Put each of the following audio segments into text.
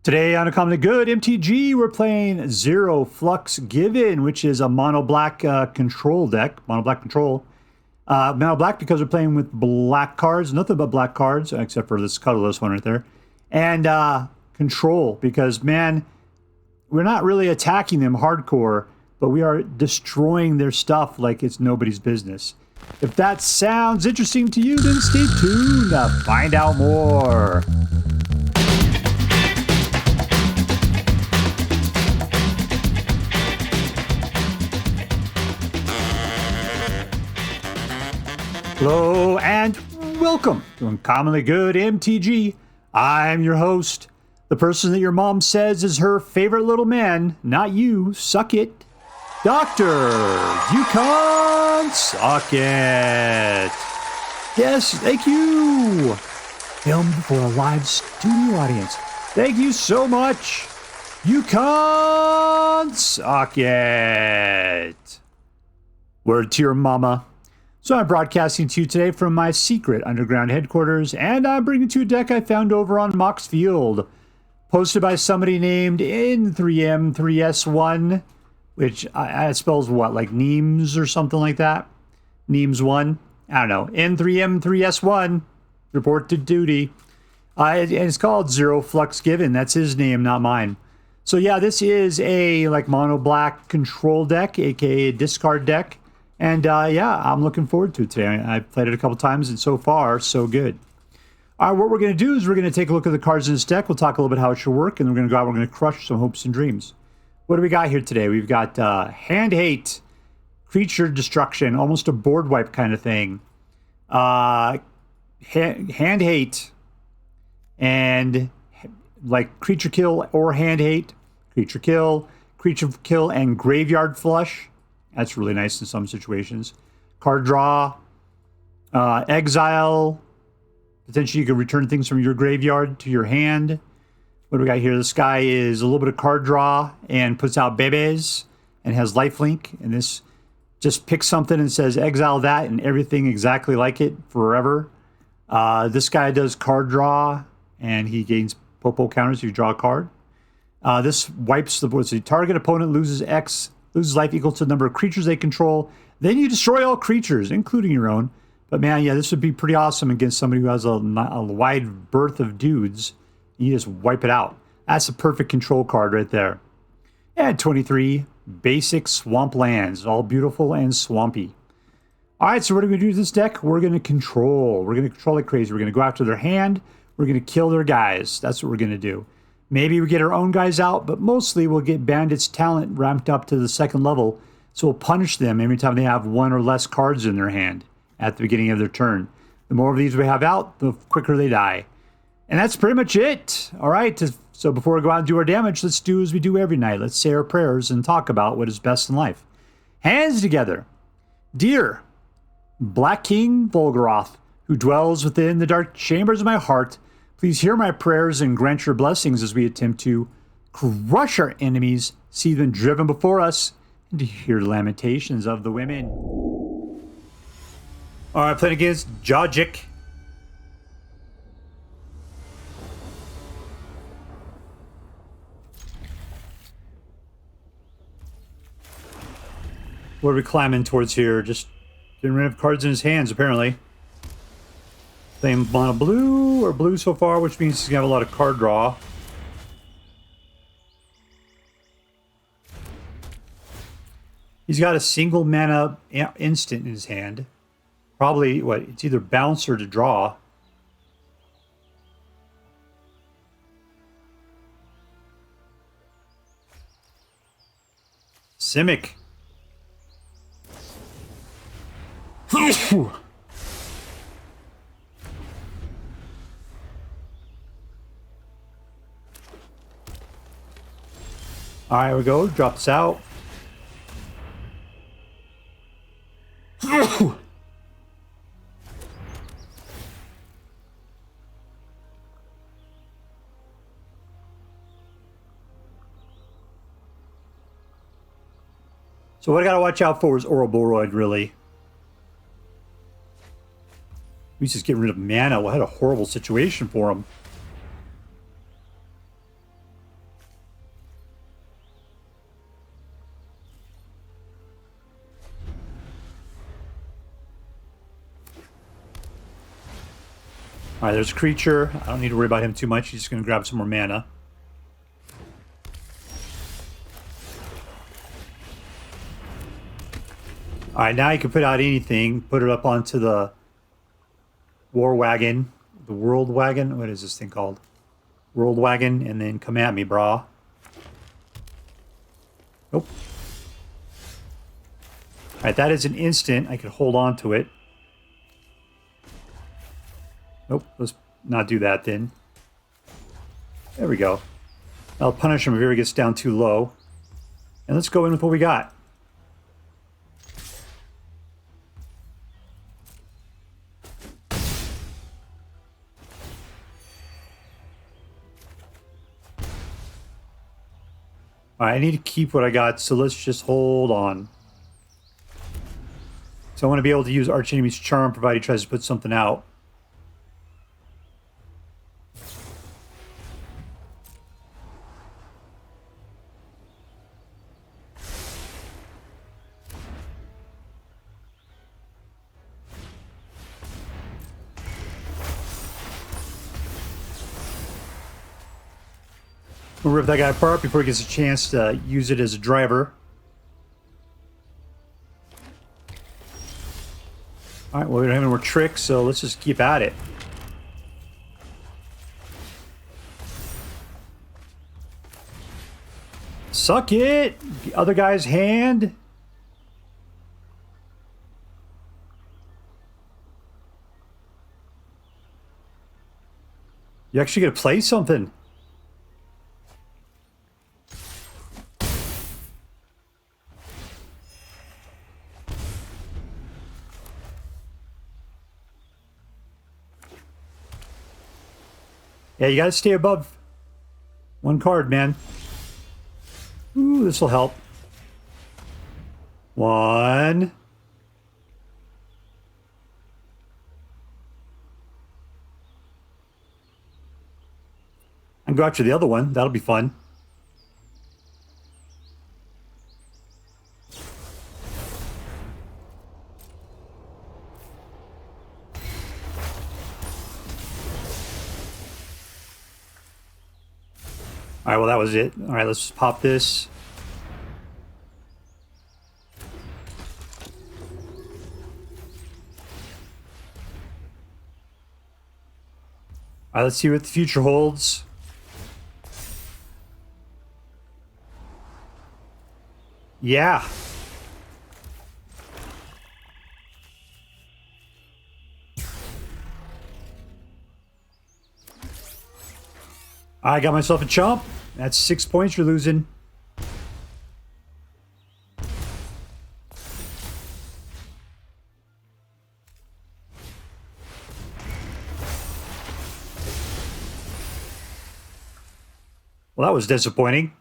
Today on Uncommonly Good MTG, we're playing Zero Flux Given, which is a mono black control deck. Mono black control. Mono black because we're playing with black cards, nothing but black cards, except for this colorless one right there. And control, because man, we're not really attacking them hardcore, but we are destroying their stuff like it's nobody's business. If that sounds interesting to you, then stay tuned to find out more. Hello and welcome to Uncommonly Good MTG. I'm your host, the person that your mom says is her favorite little man, not you, suck it, Dr. You Can't Suck It. Yes, thank you. Filmed for a live studio audience. Thank you so much. You Can't Suck It. Word to your mama. So I'm broadcasting to you today from my secret underground headquarters, and I'm bringing to you a deck I found over on Mox Field, posted by somebody named N3M3S1, which I spells what, like Neems or something like that? Neems1? I don't know. N3M3S1, report to duty. And it's called Zero Flux Given. That's his name, not mine. So yeah, this is a like mono black control deck, aka a discard deck. And yeah, I'm looking forward to it today. I've played it a couple times, and so far, so good. All right, what we're going to do is we're going to take a look at the cards in this deck. We'll talk a little bit how it should work, and then we're going to go out and we're going to crush some hopes and dreams. What do we got here today? We've got Hand Hate, Creature Destruction, almost a board wipe kind of thing. Hand Hate, and like Creature Kill or Hand Hate, Creature Kill, and Graveyard Flush. That's really nice in some situations. Card draw, exile. Potentially you can return things from your graveyard to your hand. What do we got here? This guy is a little bit of card draw and puts out bebes and has lifelink. And this just picks something and says exile that and everything exactly like it forever. This guy does card draw and he gains popo counters if you draw a card. This wipes the target opponent loses life equal to the number of creatures they control. Then you destroy all creatures, including your own. But man, yeah, this would be pretty awesome against somebody who has a wide berth of dudes. You just wipe it out. That's a perfect control card right there. And 23 basic swamp lands, all beautiful and swampy. All right, so what are we going to do with this deck? We're going to control. We're going to control like crazy. We're going to go after their hand. We're going to kill their guys. That's what we're going to do. Maybe we get our own guys out, but mostly we'll get Bandit's talent ramped up to the second level, so we'll punish them every time they have one or less cards in their hand at the beginning of their turn. The more of these we have out, the quicker they die. And that's pretty much it. All right, so before we go out and do our damage, let's do as we do every night. Let's say our prayers and talk about what is best in life. Hands together. Dear Black King Volgaroth, who dwells within the dark chambers of my heart, please hear my prayers and grant your blessings as we attempt to crush our enemies, see them driven before us, and to hear lamentations of the women. All right, playing against Jogic. What are we climbing towards here? Just getting rid of cards in his hands, apparently. Playing mono blue or blue so far, which means he's going to have a lot of card draw. He's got a single mana instant in his hand. Probably, what, it's either bounce or to draw. Simic. All right, here we go. Drop this out. So what I got to watch out for is Ouroboros, really. He's just getting rid of mana. What a horrible situation for him. All right, there's a creature. I don't need to worry about him too much. He's just going to grab some more mana. All right, now you can put out anything. Put it up onto the war wagon. The world wagon. What is this thing called? World wagon. And then come at me, brah. Nope. All right, that is an instant. I can hold on to it. Nope, let's not do that then. There we go. I'll punish him if he ever gets down too low. And let's go in with what we got. All right, I need to keep what I got, so let's just hold on. So I want to be able to use Archenemy's Charm, provided he tries to put something out. We'll rip that guy apart before he gets a chance to use it as a driver. Alright, well, we don't have any more tricks, so let's just keep at it. Suck it! The other guy's hand. You actually gonna play something? Yeah, you gotta stay above one card, man. Ooh, this will help. One. I can go after the other one. That'll be fun. All right, well, that was it. All right, let's just pop this. All right, let's see what the future holds. Yeah. I got myself a chump. That's 6 points you're losing. Well, that was disappointing.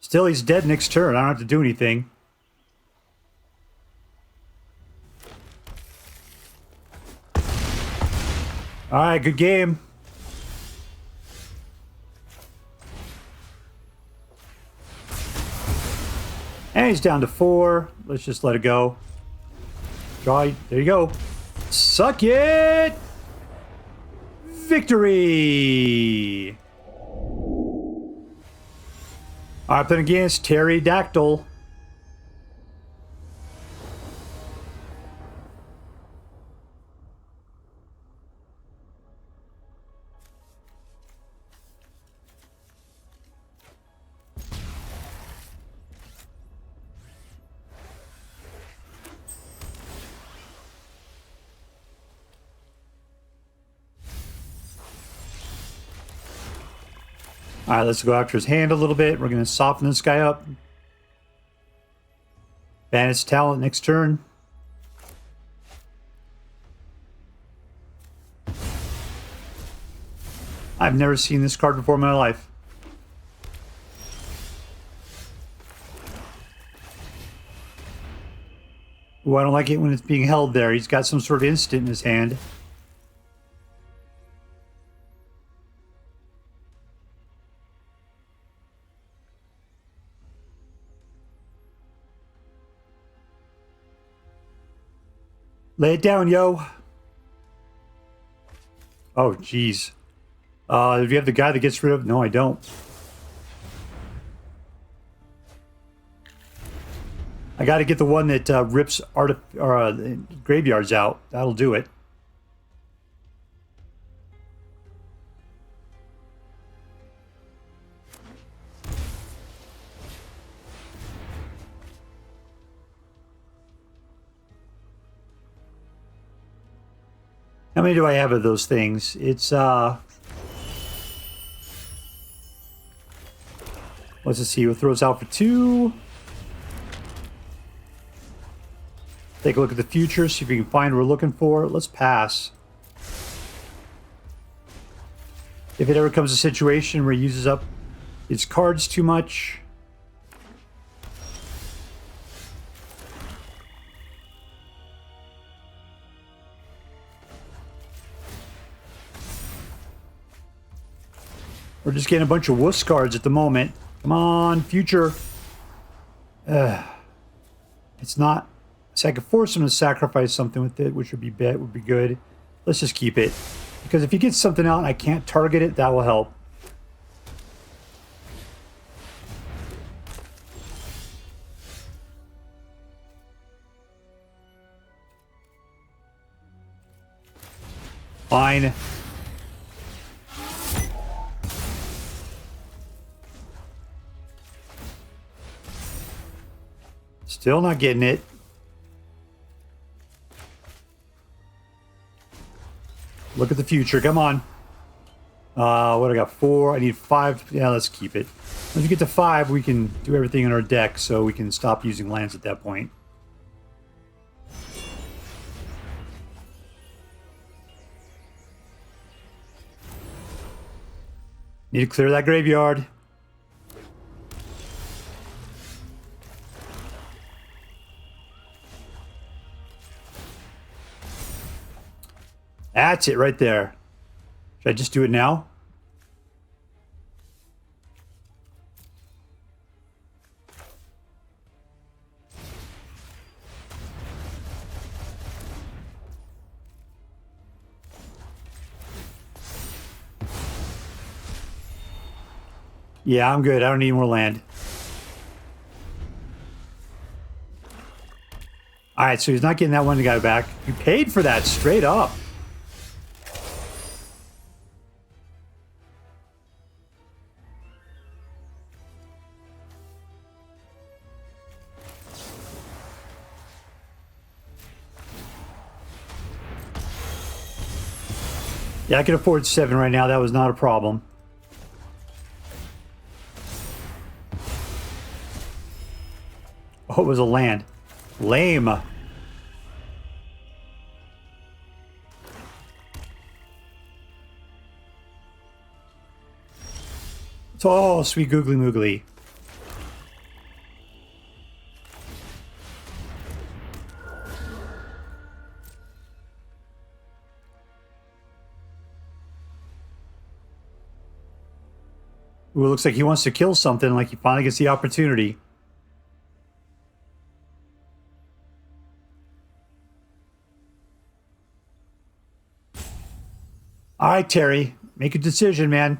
Still, he's dead next turn. I don't have to do anything. All right, good game. And he's down to 4. Let's just let it go. Draw. There you go. Suck it! Victory! All right, playing against Terrydactyl. All right, let's go after his hand a little bit. We're going to soften this guy up. Bandit's talent next turn. I've never seen this card before in my life. Ooh, I don't like it when it's being held there. He's got some sort of instant in his hand. Lay it down, yo. Oh, jeez. Do you have the guy that gets rid of... No, I don't. I got to get the one that rips graveyards out. That'll do it. How many do I have of those things? It's, let's just see. We'll throw us out for 2. Take a look at the future, see if we can find what we're looking for. Let's pass. If it ever comes to a situation where he uses up its cards too much. We're just getting a bunch of wuss cards at the moment. Come on, future. It's not... So I could force him to sacrifice something with it, which would be good. Let's just keep it. Because if he gets something out and I can't target it, that will help. Fine. Still not getting it. Look at the future. Come on. What I got? 4. I need 5. Yeah, let's keep it. Once we get to 5, we can do everything in our deck, so we can stop using lands at that point. Need to clear that graveyard. That's it right there. Should I just do it now? Yeah, I'm good. I don't need more land. Alright, so he's not getting that one guy back. You paid for that straight up. Yeah, I can afford 7 right now. That was not a problem. Oh, it was a land. Lame. Oh, sweet googly moogly. Ooh, it looks like he wants to kill something, like he finally gets the opportunity. All right, Terry, make a decision, man.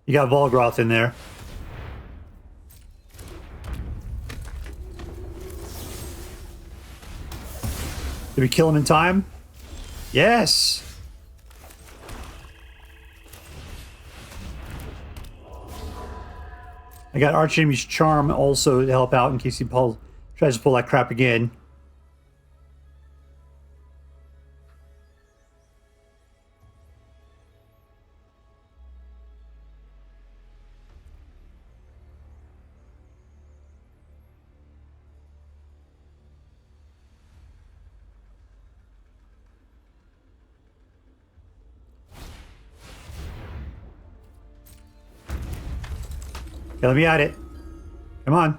You got Volgroth in there. Did we kill him in time? Yes! I got Archenemy's Charm also to help out in case he tries to pull that crap again. Okay, let me at it. Come on.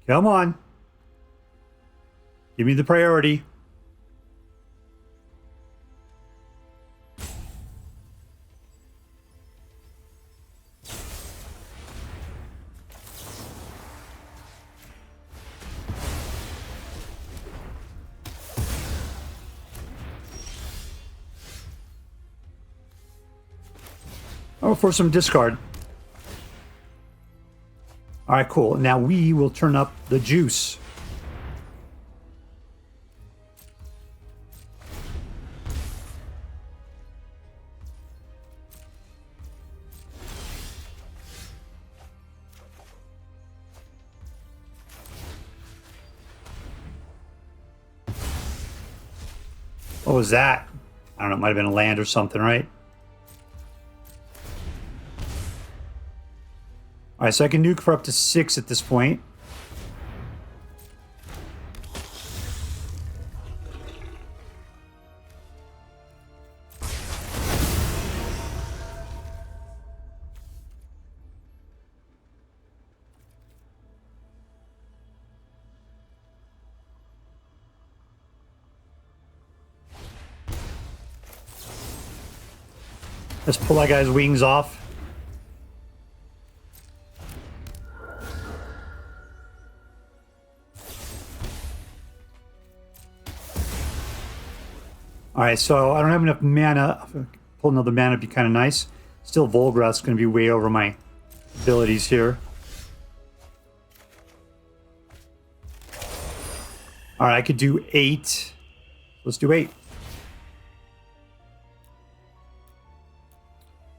Come on. Give me the priority. Oh, for some discard. All right, cool. Now we will turn up the juice. What was that? I don't know. It might have been a land or something, right? All right, so I can nuke for up to 6 at this point. Let's pull that guy's wings off. All right, so I don't have enough mana. Pull another mana would be kind of nice. Still, Volgrath's going to be way over my abilities here. All right, I could do 8. Let's do 8.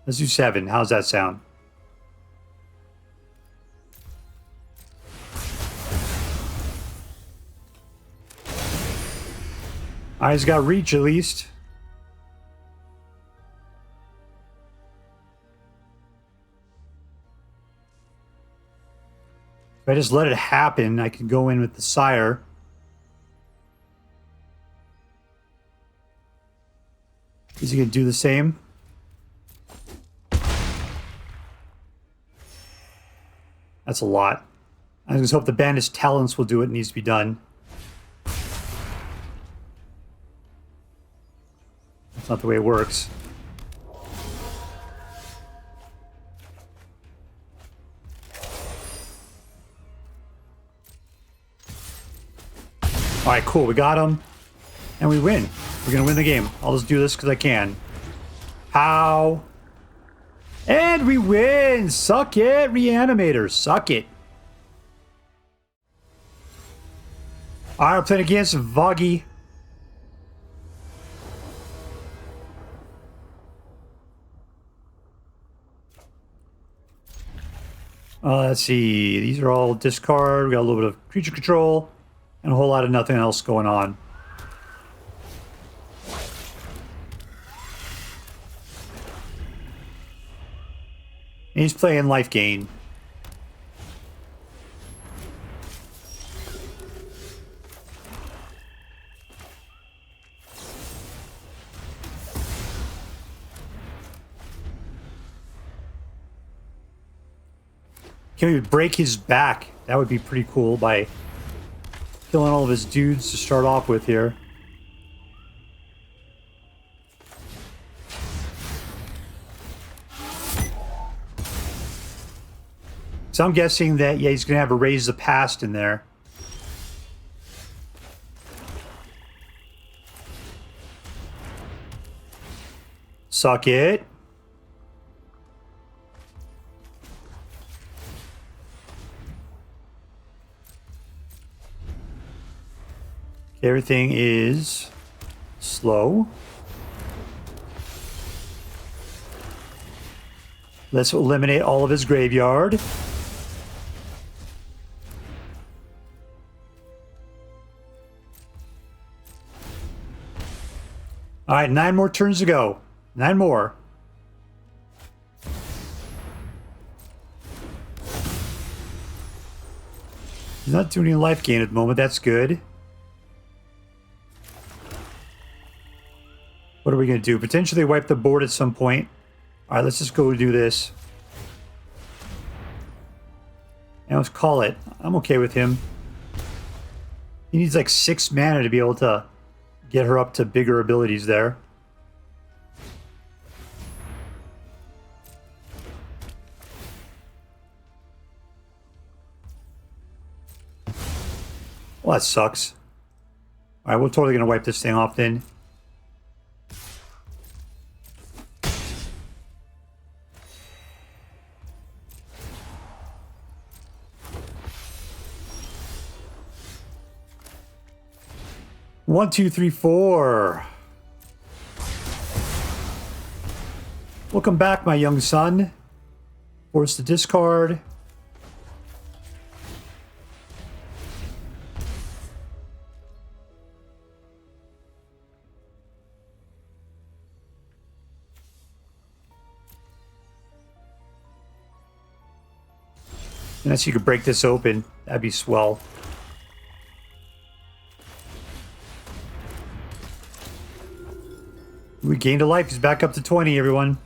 Let's do 7. How's that sound? All right, he's got reach at least. If I just let it happen, I can go in with the Sire. Is he going to do the same? That's a lot. I just hope the Bandit's talents will do what needs to be done. That's not the way it works. All right, cool. We got him. And we win. We're going to win the game. I'll just do this because I can. How? And we win! Suck it, Reanimator. Suck it. Alright, we're playing against Voggy. Let's see. These are all discard. We got a little bit of creature control. And a whole lot of nothing else going on. And he's playing life gain. Can we break his back? That would be pretty cool by killing all of his dudes to start off with here. So I'm guessing that, yeah, he's going to have a Raise the Past in there. Suck it. Everything is slow. Let's eliminate all of his graveyard. All right, 9 more turns to go. 9 more. He's not doing any life gain at the moment. That's good. What are we going to do? Potentially wipe the board at some point. All right, let's just go do this. And let's call it. I'm okay with him. He needs like 6 mana to be able to get her up to bigger abilities there. Well, that sucks. All right, we're totally going to wipe this thing off then. 1, 2, 3, 4. Welcome back, my young son. Force the discard. Unless you could break this open, that'd be swell. We gained a life. He's back up to 20, everyone.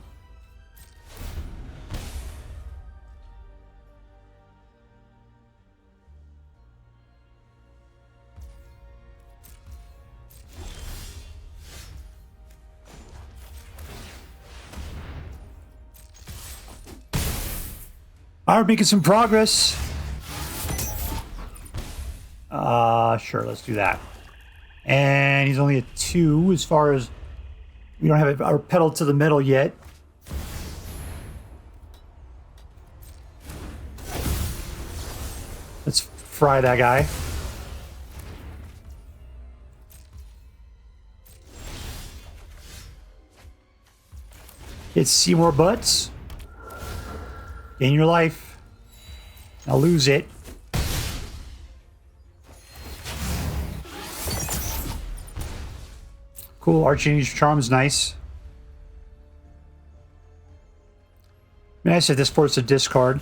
All right, making some progress. Sure, let's do that. And he's only at 2 as far as we don't have our pedal to the metal yet. Let's fry that guy. Hit Seymour butts. Gain your life. Now lose it. Cool. Archenemy's charm is nice. Nice if this forces a discard.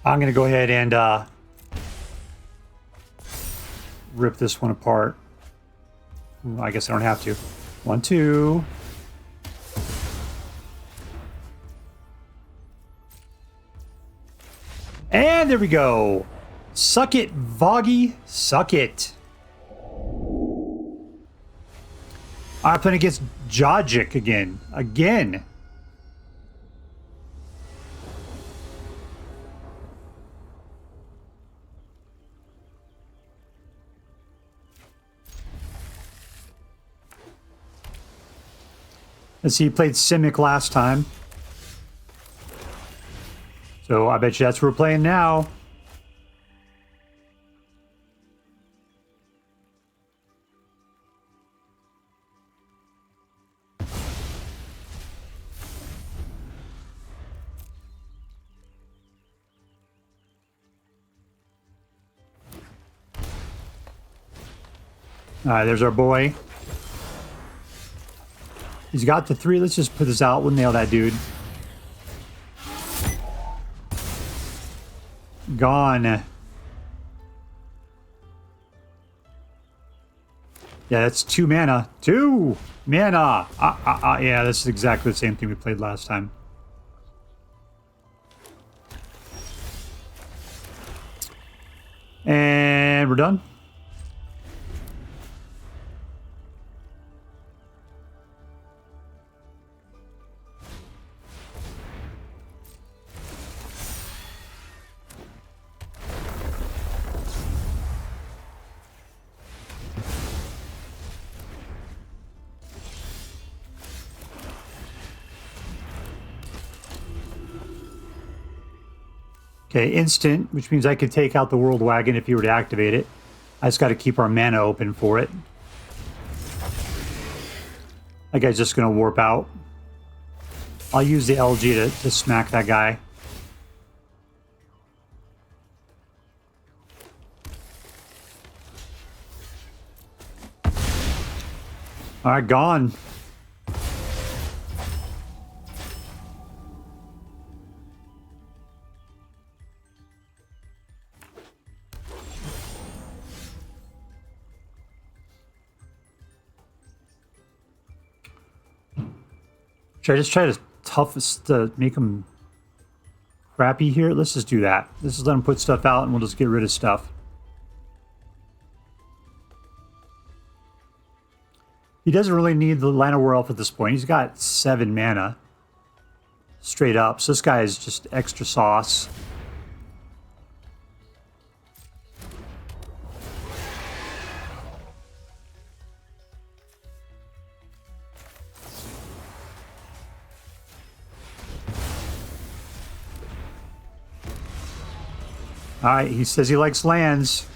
I'm going to go ahead and rip this one apart. Ooh, I guess I don't have to. 1, 2. And there we go. Suck it, Voggy. Suck it. I'm playing against Jogic again. Again. Let's see, he played Simic last time. So I bet you that's what we're playing now. All right, there's our boy. He's got the 3. Let's just put this out. We'll nail that dude. Gone. Yeah, that's 2 mana. 2 mana. Yeah, this is exactly the same thing we played last time. And we're done. Okay, instant, which means I could take out the World Wagon if you were to activate it. I just got to keep our mana open for it. That guy's just going to warp out. I'll use the LG to smack that guy. All right, gone. Should I just try to make him crappy here? Let's just do that. Let's just let him put stuff out and we'll just get rid of stuff. He doesn't really need the Line of War Elf at this point. He's got 7 mana. Straight up. So this guy is just extra sauce. All right, he says he likes lands.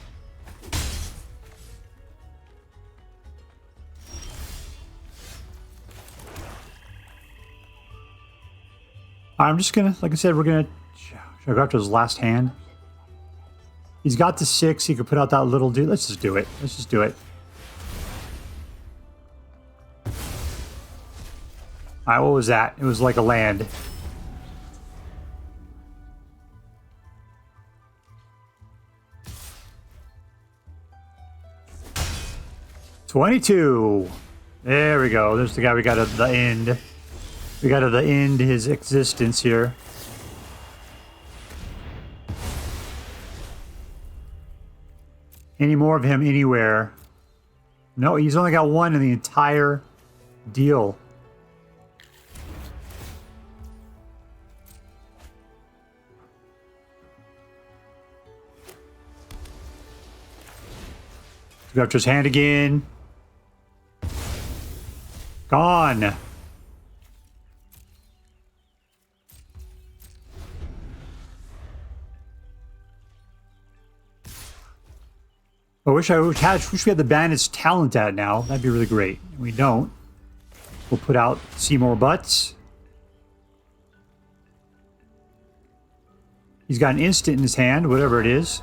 I'm just gonna, like I said, we're gonna. Should I go after his last hand? He's got the 6. He could put out that little dude. Let's just do it. Let's just do it. All right, what was that? It was like a land. $22. There we go. There's the guy we got at the end. We got to the end his existence here. Any more of him anywhere? No, he's only got 1 in the entire deal. Go after his hand again. Gone. I wish we had the Bandit's talent at now. That'd be really great. We don't. We'll put out Seymour Butts. He's got an instant in his hand, whatever it is.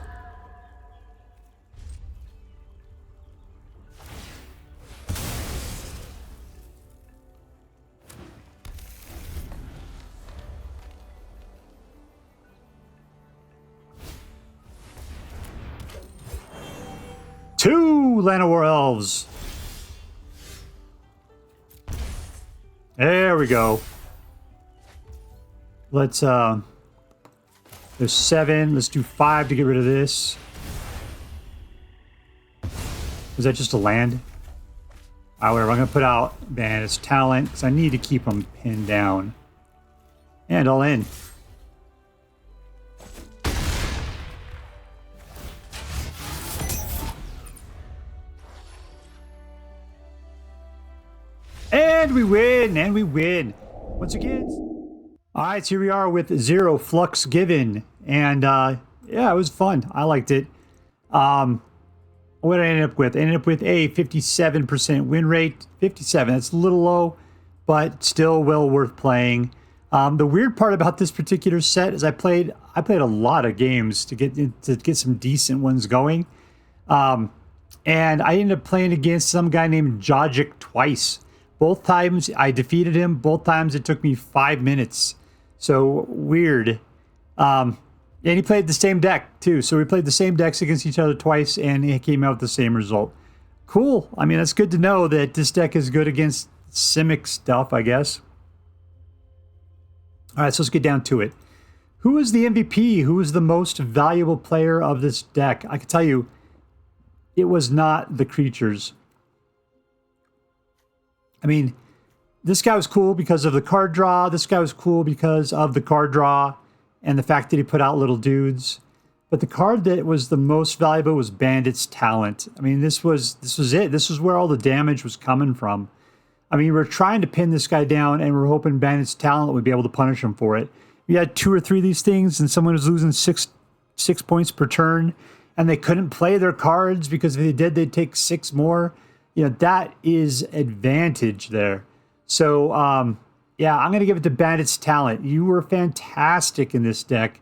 Two Llanowar Elves. There we go. Let's there's 7. Let's do 5 to get rid of this. Was that just a land? Whatever. I'm gonna put out Bandit's talent because I need to keep him pinned down. And all in. And we win, and we win. Once again. All right, so here we are with 0 flux given. And yeah, it was fun. I liked it. What did I end up with? I ended up with a 57% win rate. 57, that's a little low, but still well worth playing. The weird part about this particular set is I played a lot of games to get some decent ones going. And I ended up playing against some guy named Jogic twice. Both times I defeated him. Both times it took me 5 minutes. So weird. And he played the same deck too. So we played the same decks against each other twice and it came out with the same result. Cool. I mean, that's good to know that this deck is good against Simic stuff, I guess. All right, so let's get down to it. Who is the MVP? Who is the most valuable player of this deck? I can tell you, it was not the creatures. I mean, this guy was cool because of the card draw. This guy was cool because of the card draw and the fact that he put out little dudes. But the card that was the most valuable was Bandit's talent. I mean, this was it. This was where all the damage was coming from. I mean, we're trying to pin this guy down and we're hoping Bandit's talent would be able to punish him for it. We had 2 or 3 of these things and someone was losing six points per turn and they couldn't play their cards because if they did, they'd take 6 more. You know, that is advantage there. So, yeah, I'm going to give it to Bandit's talent. You were fantastic in this deck.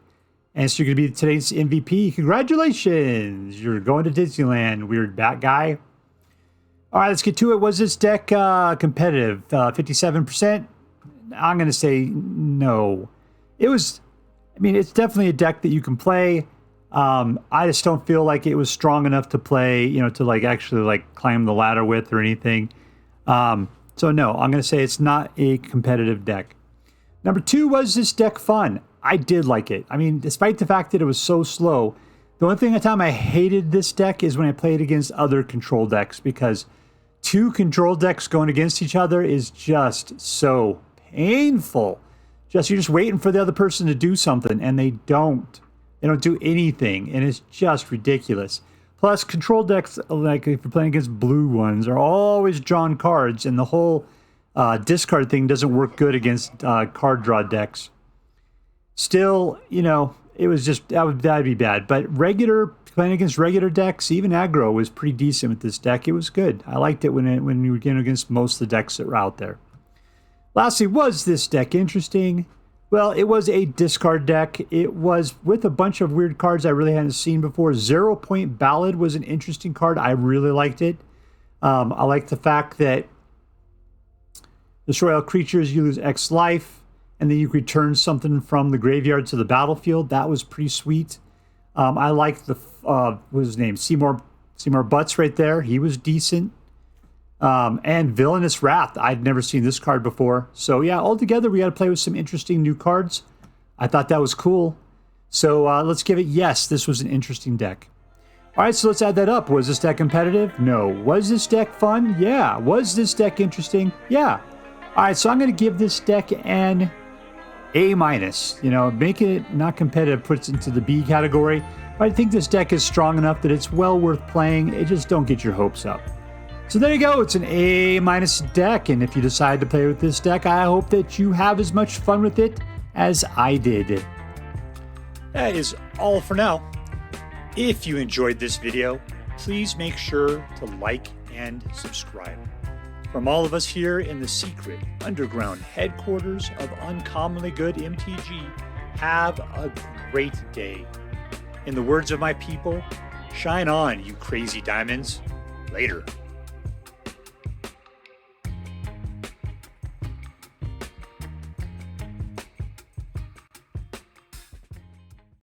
And so you're going to be today's MVP. Congratulations. You're going to Disneyland, weird bat guy. All right, let's get to it. Was this deck competitive? 57%? I'm going to say no. It was, I mean, it's definitely a deck that you can play. I just don't feel like it was strong enough to play, you know, to like actually like climb the ladder with or anything. So no, I'm going to say it's not a competitive deck. Number 2, was this deck fun? I did like it. I mean, despite the fact that it was so slow, the only thing at the time I hated this deck is when I played against other control decks because 2 control decks going against each other is just so painful. You're just waiting for the other person to do something and they don't. They don't do anything, and it's just ridiculous. Plus, control decks, like if you're playing against blue ones, are always drawn cards, and the whole discard thing doesn't work good against card draw decks. Still, you know, it was just that'd be bad. But playing against regular decks, even aggro was pretty decent with this deck. It was good. I liked it when you were getting against most of the decks that were out there. Lastly, was this deck interesting? Well, it was a discard deck. It was with a bunch of weird cards I really hadn't seen before. 0 Point Ballad was an interesting card. I really liked it. I like the fact that destroy all creatures, you lose X life, and then you return something from the graveyard to the battlefield. That was pretty sweet. I liked the, what was his name? Seymour Butts right there. He was decent. And Villainous Wrath. I'd never seen this card before. So yeah, altogether we got to play with some interesting new cards. I thought that was cool. So let's give it yes. This was an interesting deck. All right, so let's add that up. Was this deck competitive? No. Was this deck fun? Yeah. Was this deck interesting? Yeah. All right, so I'm going to give this deck an A-. You know, making it not competitive puts it into the B category. But I think this deck is strong enough that it's well worth playing. It just don't get your hopes up. So there you go. It's an A- deck. And if you decide to play with this deck, I hope that you have as much fun with it as I did. That is all for now. If you enjoyed this video, please make sure to like and subscribe. From all of us here in the secret underground headquarters of Uncommonly Good MTG, have a great day. In the words of my people, shine on, you crazy diamonds. Later.